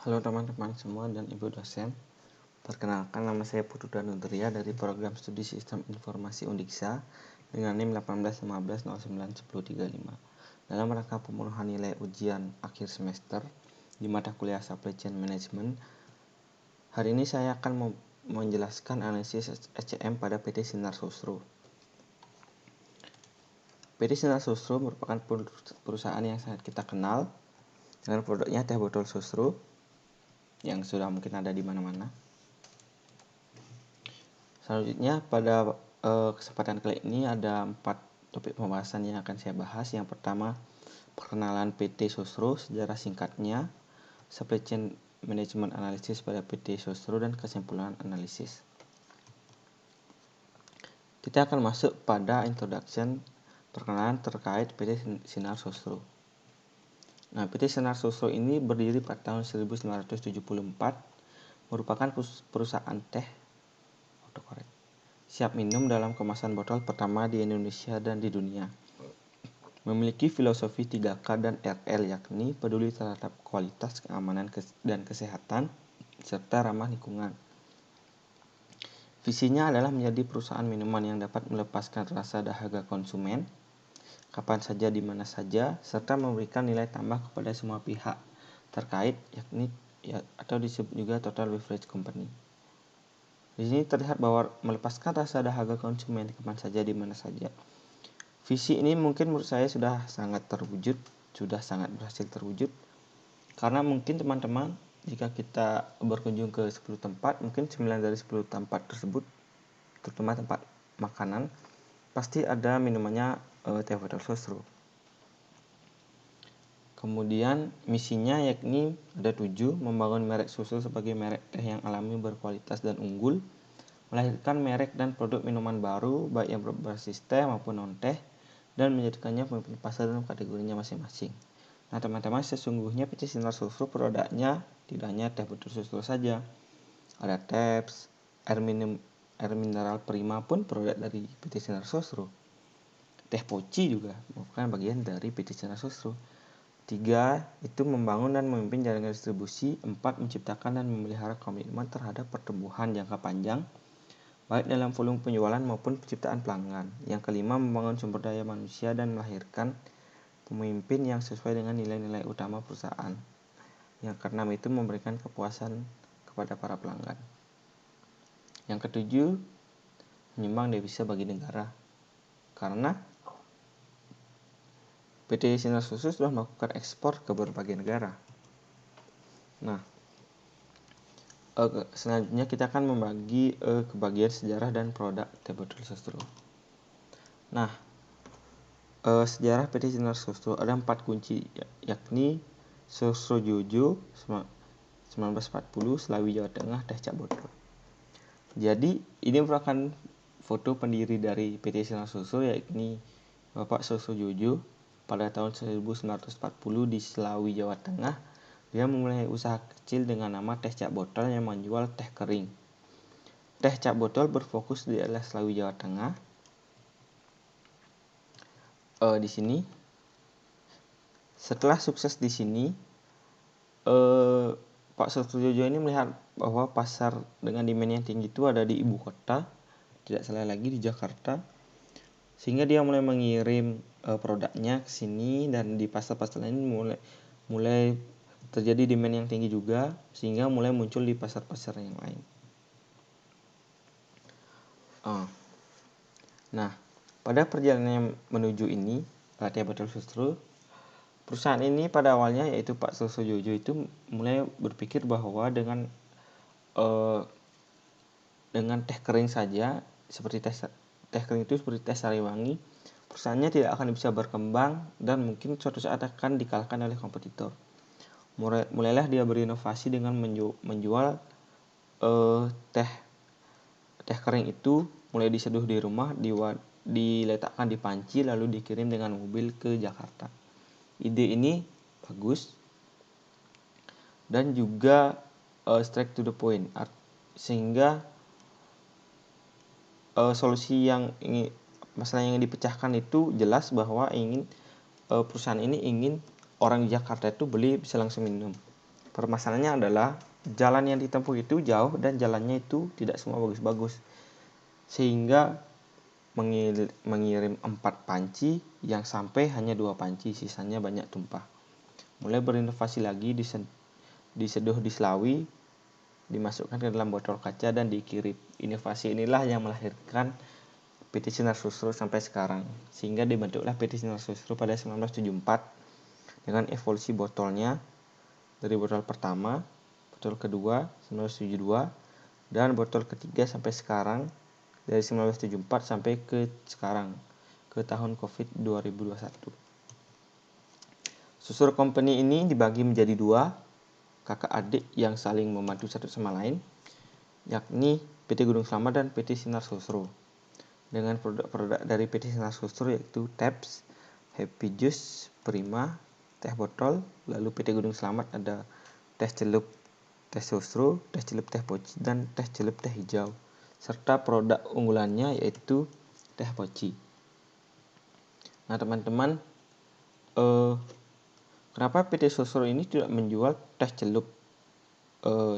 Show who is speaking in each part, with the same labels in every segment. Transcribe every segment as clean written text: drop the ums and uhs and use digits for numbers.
Speaker 1: Halo teman-teman semua dan Ibu dosen. Perkenalkan, nama saya Putu Danudria dari Program Studi Sistem Informasi Undiksa dengan NIM 1815091035. Dalam rangka pemenuhan nilai ujian akhir semester di mata kuliah Supply Chain Management, hari ini saya akan menjelaskan analisis SCM pada PT Sinar Sosro. PT Sinar Sosro merupakan perusahaan yang sangat kita kenal dengan produknya teh botol Sosro yang sudah mungkin ada di mana-mana. Selanjutnya pada kesempatan kali ini ada 4 topik pembahasan yang akan saya bahas. Yang pertama, perkenalan PT Sosro, sejarah singkatnya, supply chain management analisis pada PT Sosro, dan kesimpulan analisis. Kita akan masuk pada introduction, perkenalan terkait PT Sinar Sosro. Nah, PT Sinar Sosro ini berdiri pada tahun 1974, merupakan perusahaan teh siap minum dalam kemasan botol pertama di Indonesia dan di dunia. Memiliki filosofi 3K dan RL, yakni peduli terhadap kualitas, keamanan, dan kesehatan, serta ramah lingkungan. Visinya adalah menjadi perusahaan minuman yang dapat melepaskan rasa dahaga konsumen, kapan saja, di mana saja, serta memberikan nilai tambah kepada semua pihak terkait, yakni atau disebut juga Total Beverage Company. Di sini terlihat bahwa melepaskan rasa dahaga konsumen kapan saja, di mana saja. Visi ini mungkin menurut saya sudah sangat berhasil terwujud. Karena mungkin teman-teman, jika kita berkunjung ke 10 tempat, mungkin 9 dari 10 tempat tersebut, terutama tempat makanan, pasti ada minumannya teh botol Sosro. Kemudian misinya yakni ada 7, membangun merek susu sebagai merek teh yang alami, berkualitas, dan unggul, melahirkan merek dan produk minuman baru baik yang berbasis teh maupun non-teh, dan menjadikannya pemimpin pasar dalam kategorinya masing-masing. Nah teman-teman, sesungguhnya PT Sinar Sosro produknya tidak hanya teh botol Sosro saja. Ada Teps, air mineral Prima pun produk dari PT Sinar Sosro. Teh Poci juga merupakan bagian dari PT Sinar Sosro. 3, itu membangun dan memimpin jaringan distribusi. 4, menciptakan dan memelihara komitmen terhadap pertumbuhan jangka panjang, baik dalam volume penjualan maupun penciptaan pelanggan. Yang kelima, membangun sumber daya manusia dan melahirkan pemimpin yang sesuai dengan nilai-nilai utama perusahaan. Yang keenam, itu memberikan kepuasan kepada para pelanggan. Yang ketujuh, menyumbang devisa bagi negara. Karena PT Sinar Sosro sudah melakukan ekspor ke berbagai negara. Nah, selanjutnya kita akan membagi ke bagian sejarah dan produk teh botol Sosro. Nah, sejarah PT Sinar Sosro ada 4 kunci, yakni Sosro Jojo 1940, Selawi Jawa Tengah, teh cap botol. Jadi ini merupakan foto pendiri dari PT Sinar Sosro, yakni Bapak Sosro Jojo. Pada tahun 1940 di Selawi, Jawa Tengah, dia memulai usaha kecil dengan nama teh cap botol yang menjual teh kering. Teh cap botol berfokus di daerah Selawi, Jawa Tengah. Di sini, setelah sukses di sini, Pak Sosro Jojo ini melihat bahwa pasar dengan demand yang tinggi itu ada di ibu kota, tidak salah lagi di Jakarta. Sehingga dia mulai mengirim produknya ke sini, dan di pasar-pasar lain mulai terjadi demand yang tinggi juga, sehingga mulai muncul di pasar-pasar yang lain. Nah, pada perjalanan menuju ini, teh botol Sosro, perusahaan ini pada awalnya, yaitu Pak Sosro Jojo itu mulai berpikir bahwa dengan teh kering saja, seperti teh kering itu seperti teh Sariwangi, perusahaannya tidak akan bisa berkembang dan mungkin suatu saat akan dikalahkan oleh kompetitor. Mulailah dia berinovasi dengan menjual teh kering itu mulai diseduh di rumah, diletakkan di panci, lalu dikirim dengan mobil ke Jakarta. Ide ini bagus dan juga straight to the point, sehingga solusi masalah yang dipecahkan itu jelas bahwa perusahaan ini ingin orang di Jakarta itu beli bisa langsung minum. Permasalahannya adalah jalan yang ditempuh itu jauh dan jalannya itu tidak semua bagus-bagus. Sehingga mengirim 4 panci yang sampai hanya 2 panci, sisanya banyak tumpah. Mulai berinovasi lagi, diseduh di Slawi, dimasukkan ke dalam botol kaca dan dikirim. Inovasi inilah yang melahirkan PT Sinar Susro sampai sekarang, sehingga dibentuklah PT Sinar Susro pada 1974 dengan evolusi botolnya dari botol pertama, botol kedua 1972, dan botol ketiga sampai sekarang dari 1974 sampai ke sekarang, ke tahun Covid 2021. Susur Company ini dibagi menjadi 2 kakak adik yang saling membantu satu sama lain, yakni PT Gunung Selamat dan PT Sinar Susro. Dengan produk-produk dari PT Sinar Susro yaitu Tabs, Happy Juice, Prima, teh botol, lalu PT Gunung Selamat ada teh celup teh Susro, teh celup teh poci, dan teh celup teh hijau, serta produk unggulannya yaitu teh poci. Nah teman-teman, kenapa PT Susro ini tidak menjual teh celup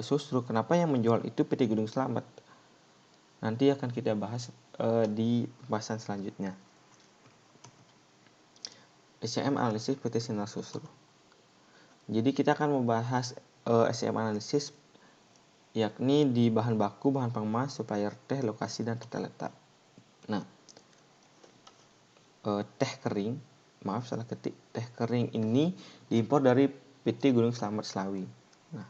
Speaker 1: Susro? Kenapa yang menjual itu PT Gunung Selamat? Nanti akan kita bahas di pembahasan selanjutnya. SCM analisis PT Sinar Susro. Jadi kita akan membahas SCM analisis, yakni di bahan baku, bahan pengemas, supplier teh, lokasi, dan tata letak. Nah, teh kering ini diimpor dari PT Gunung Selamat Slawi. Nah,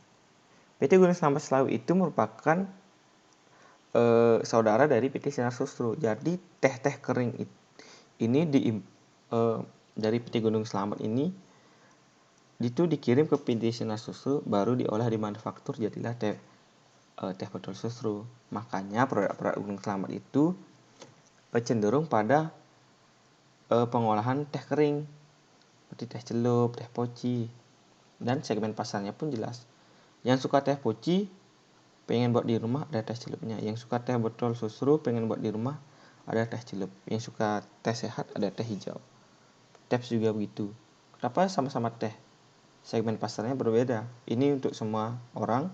Speaker 1: PT Gunung Selamat Slawi itu merupakan saudara dari PT Sinar Susro. Jadi teh kering ini dari PT Gunung Selamat ini itu dikirim ke PT Sinar Susro, baru diolah di manufaktur, jadilah teh botol Susro. Makanya produk-produk Gunung Selamat itu cenderung pada pengolahan teh kering seperti teh celup, teh poci, dan segmen pasarnya pun jelas. Yang suka teh poci pengen buat di rumah, ada teh celupnya. Yang suka teh botol Susro pengen buat di rumah, ada teh celup. Yang suka teh sehat, ada teh hijau. Tabs juga begitu. Kenapa sama-sama teh? Segmen pasarnya berbeda. Ini untuk semua orang,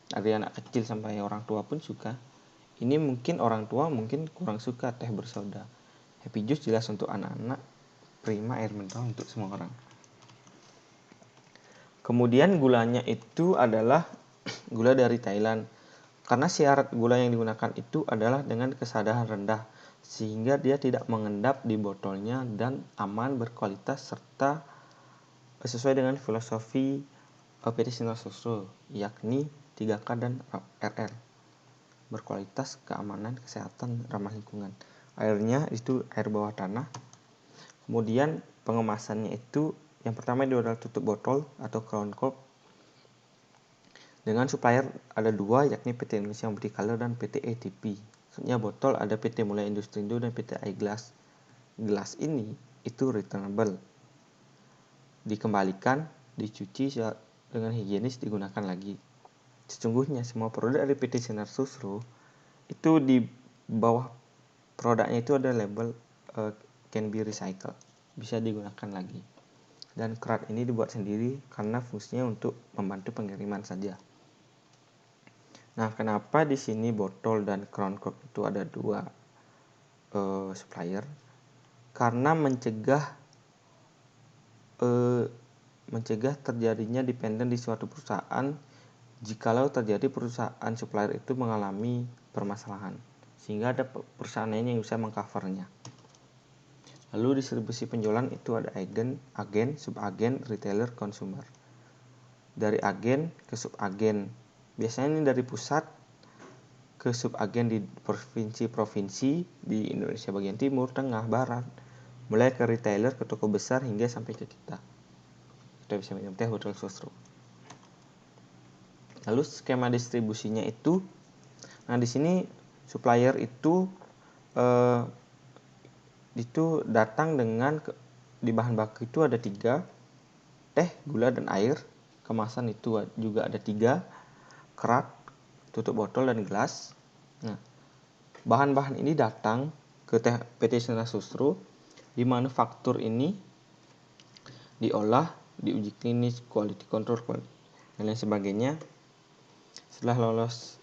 Speaker 1: dari anak kecil sampai orang tua pun suka. Ini mungkin orang tua mungkin kurang suka teh bersoda. Happy Juice jelas untuk anak-anak, Prima air mineral untuk semua orang. Kemudian gulanya itu adalah gula dari Thailand. Karena syarat gula yang digunakan itu adalah dengan kesadaran rendah, sehingga dia tidak mengendap di botolnya dan aman, berkualitas, serta sesuai dengan filosofi PT Sinar Susro, yakni 3K dan RR. Berkualitas, keamanan, kesehatan, ramah lingkungan. Airnya itu air bawah tanah. Kemudian pengemasannya itu yang pertama itu adalah tutup botol atau crown cork. Dengan supplier ada 2, yakni PT Indonesia Multicolor dan PT ATP. Maksudnya botol ada PT Mulai Industrindo dan PT iGlass. Gelas ini itu returnable, dikembalikan, dicuci dengan higienis, digunakan lagi. Sesungguhnya semua produk dari PT Sinar Susro itu di bawah produknya itu ada label can be recycled, bisa digunakan lagi. Dan kerat ini dibuat sendiri karena fungsinya untuk membantu pengiriman saja. Nah, kenapa di sini botol dan crown cork itu ada 2 supplier? Karena mencegah terjadinya dependen di suatu perusahaan jikalau terjadi perusahaan supplier itu mengalami permasalahan, sehingga ada perusahaan lain yang bisa mengcovernya. Lalu distribusi penjualan itu ada agen, subagen, retailer, consumer. Dari agen ke subagen. Biasanya ini dari pusat ke subagen di provinsi-provinsi di Indonesia bagian timur, tengah, barat. Mulai ke retailer, ke toko besar, hingga sampai ke kita. Kita bisa minum teh botol Susro. Lalu skema distribusinya itu, nah di sini supplier itu datang dengan di bahan baku itu ada 3, teh, gula, dan air. Kemasan itu juga ada 3, kerat, tutup botol, dan gelas. Nah, bahan-bahan ini datang ke PT Sinar Susro. Di manufaktur ini diolah, diuji klinis, quality control, dan lain sebagainya. Setelah lolos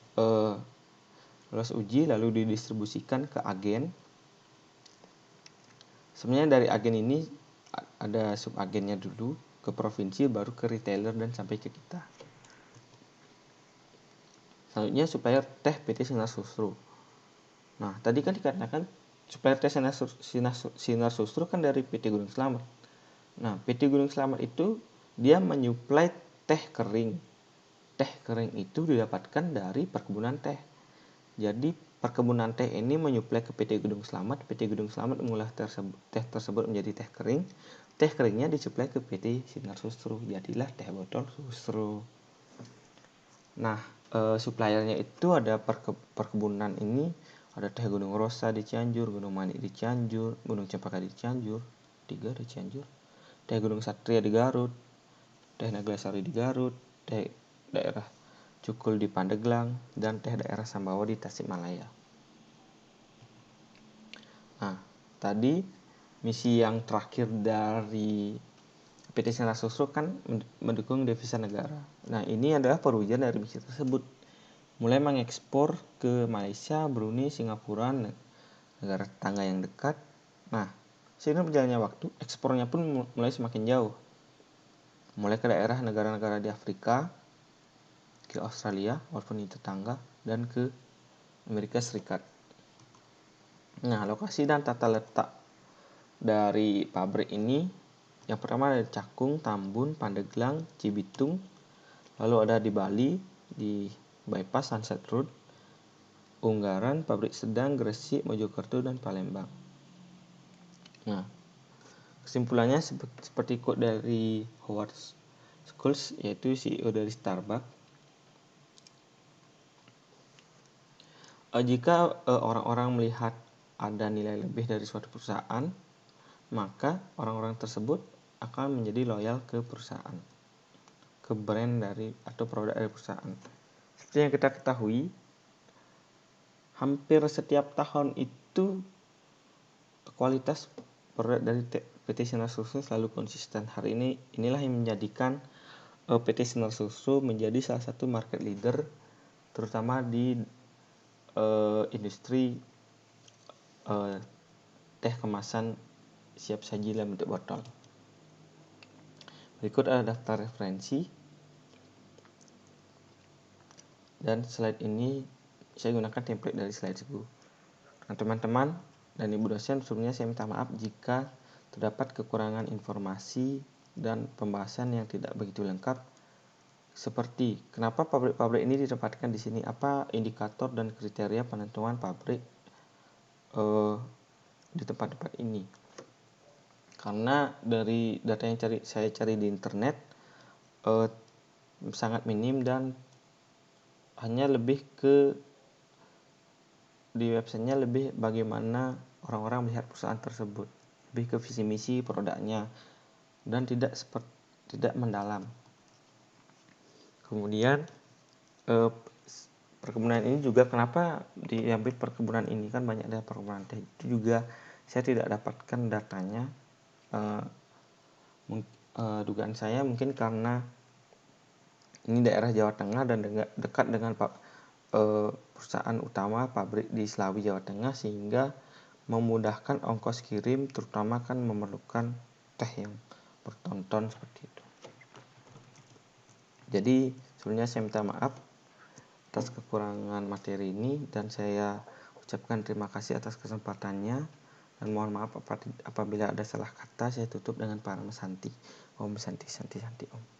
Speaker 1: uji lalu didistribusikan ke agen. Sebenarnya dari agen ini ada subagennya dulu, ke provinsi, baru ke retailer, dan sampai ke kita. Selanjutnya supplier teh PT Sinar Susru. Nah, tadi kan dikatakan supplier teh Sinar Susru kan dari PT Gunung Slamet. Nah, PT Gunung Slamet itu dia menyuplai teh kering. Teh kering itu didapatkan dari perkebunan teh. Jadi perkebunan teh ini menyuplai ke PT Gunung Slamet. PT Gunung Slamet mengolah teh tersebut menjadi teh kering. Teh keringnya disuplai ke PT Sinar Susru. Jadilah teh botol Susru. Nah, suppliernya itu ada perkebunan ini, ada teh Gunung Rosa di Cianjur, Gunung Manik di Cianjur, Gunung Cempaka di Cianjur, 3 di Cianjur, teh Gunung Satria di Garut, teh Naglasari di Garut, teh daerah Cukul di Pandeglang, dan teh daerah Sambawa di Tasikmalaya. Nah, tadi misi yang terakhir dari PT Sinar Susru kan mendukung devisa negara. Nah, ini adalah perwujudan dari misi tersebut. Mulai mengekspor ke Malaysia, Brunei, Singapura, negara tetangga yang dekat. Nah, seiring berjalannya waktu, ekspornya pun mulai semakin jauh. Mulai ke daerah negara-negara di Afrika, ke Australia, walaupun itu tetangga, dan ke Amerika Serikat. Nah, lokasi dan tata letak dari pabrik ini, yang pertama ada Cakung, Tambun, Pandeglang, Cibitung, lalu ada di Bali, di Bypass Sunset Road, Ungaran, Pabrik Sedang, Gresik, Mojokerto, dan Palembang. Nah, kesimpulannya seperti quote dari Howard Schultz, yaitu CEO dari Starbucks. Jika orang-orang melihat ada nilai lebih dari suatu perusahaan, maka orang-orang tersebut akan menjadi loyal ke perusahaan, ke brand dari atau produk dari perusahaan. Seperti yang kita ketahui, hampir setiap tahun itu kualitas produk dari PT Sinar Susru selalu konsisten. Hari ini inilah yang menjadikan PT Sinar Susru menjadi salah satu market leader, terutama di industri teh kemasan siap saji dalam bentuk botol. Berikut ada daftar referensi, dan slide ini saya gunakan template dari slide Slideshow. Nah, teman-teman dan ibu dosen, sebelumnya saya minta maaf jika terdapat kekurangan informasi dan pembahasan yang tidak begitu lengkap, seperti kenapa pabrik-pabrik ini ditempatkan di sini, apa indikator dan kriteria penentuan pabrik di tempat-tempat ini. Karena dari data yang saya cari di internet sangat minim, dan hanya lebih ke di websitenya lebih bagaimana orang-orang melihat perusahaan tersebut, lebih ke visi misi produknya, dan tidak mendalam. Kemudian perkebunan ini juga, kenapa diambil perkebunan ini, kan banyak dari perkebunan teh, itu juga saya tidak dapatkan datanya. Dugaan saya mungkin karena ini daerah Jawa Tengah dan dekat dengan perusahaan utama pabrik di Slawi, Jawa Tengah, sehingga memudahkan ongkos kirim, terutama kan memerlukan teh yang berton-ton seperti itu. Jadi sebenarnya saya minta maaf atas kekurangan materi ini, dan saya ucapkan terima kasih atas kesempatannya, dan mohon maaf apabila ada salah kata. Saya tutup dengan Parama Santi. Om Santi Santi Santi Om.